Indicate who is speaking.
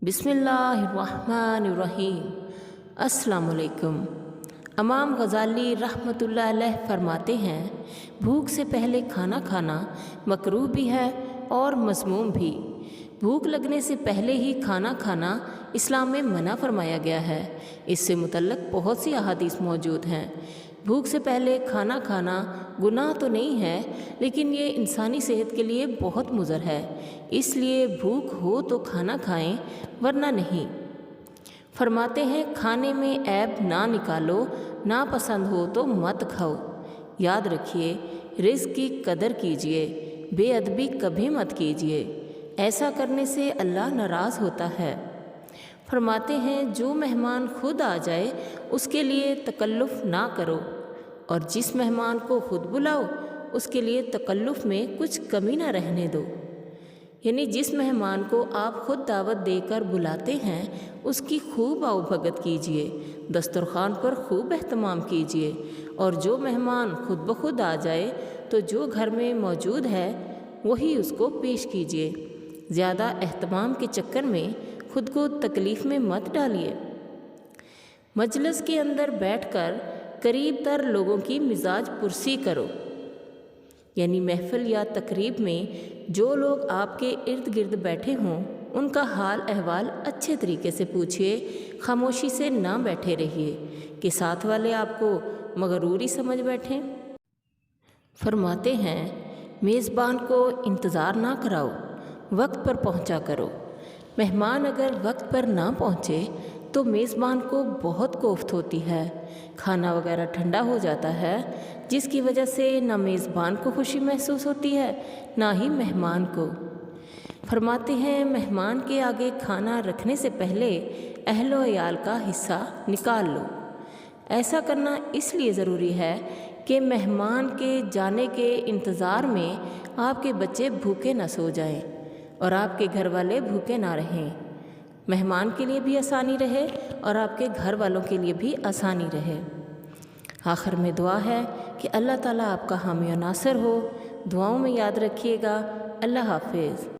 Speaker 1: بسم اللہ الرحمن الرحیم۔ السلام علیکم۔ امام غزالی رحمۃ اللہ علیہ فرماتے ہیں، بھوک سے پہلے کھانا کھانا مکروہ بھی ہے اور مذموم بھی۔ بھوک لگنے سے پہلے ہی کھانا کھانا اسلام میں منع فرمایا گیا ہے۔ اس سے متعلق بہت سی احادیث موجود ہیں۔ بھوک سے پہلے کھانا کھانا گناہ تو نہیں ہے، لیکن یہ انسانی صحت کے لیے بہت مضر ہے، اس لیے بھوک ہو تو کھانا کھائیں ورنہ نہیں۔ فرماتے ہیں، کھانے میں عیب نہ نکالو، ناپسند ہو تو مت کھاؤ۔ یاد رکھیے، رزق کی قدر کیجیے، بے ادبی کبھی مت کیجیے، ایسا کرنے سے اللہ ناراض ہوتا ہے۔ فرماتے ہیں، جو مہمان خود آ جائے اس کے لیے تکلف نہ کرو، اور جس مہمان کو خود بلاؤ اس کے لیے تکلف میں کچھ کمی نہ رہنے دو۔ یعنی جس مہمان کو آپ خود دعوت دے کر بلاتے ہیں اس کی خوب آؤ بھگت کیجیے، دسترخوان پر خوب اہتمام کیجیے، اور جو مہمان خود بخود آ جائے تو جو گھر میں موجود ہے وہی اس کو پیش کیجیے۔ زیادہ اہتمام کے چکر میں خود کو تکلیف میں مت ڈالیے۔ مجلس کے اندر بیٹھ کر قریب تر لوگوں کی مزاج پرسی کرو، یعنی محفل یا تقریب میں جو لوگ آپ کے ارد گرد بیٹھے ہوں ان کا حال احوال اچھے طریقے سے پوچھیے، خاموشی سے نہ بیٹھے رہیے کہ ساتھ والے آپ کو مغروری سمجھ بیٹھیں۔ فرماتے ہیں، میزبان کو انتظار نہ کراؤ، وقت پر پہنچا کرو۔ مہمان اگر وقت پر نہ پہنچے تو میزبان کو بہت کوفت ہوتی ہے، کھانا وغیرہ ٹھنڈا ہو جاتا ہے، جس کی وجہ سے نہ میزبان کو خوشی محسوس ہوتی ہے نہ ہی مہمان کو۔ فرماتے ہیں، مہمان کے آگے کھانا رکھنے سے پہلے اہل و عیال کا حصہ نکال لو۔ ایسا کرنا اس لیے ضروری ہے کہ مہمان کے جانے کے انتظار میں آپ کے بچے بھوکے نہ سو جائیں اور آپ کے گھر والے بھوکے نہ رہیں۔ مہمان کے لیے بھی آسانی رہے اور آپ کے گھر والوں کے لیے بھی آسانی رہے۔ آخر میں دعا ہے کہ اللہ تعالیٰ آپ کا حامی و ناصر ہو۔ دعاؤں میں یاد رکھیے گا۔ اللہ حافظ۔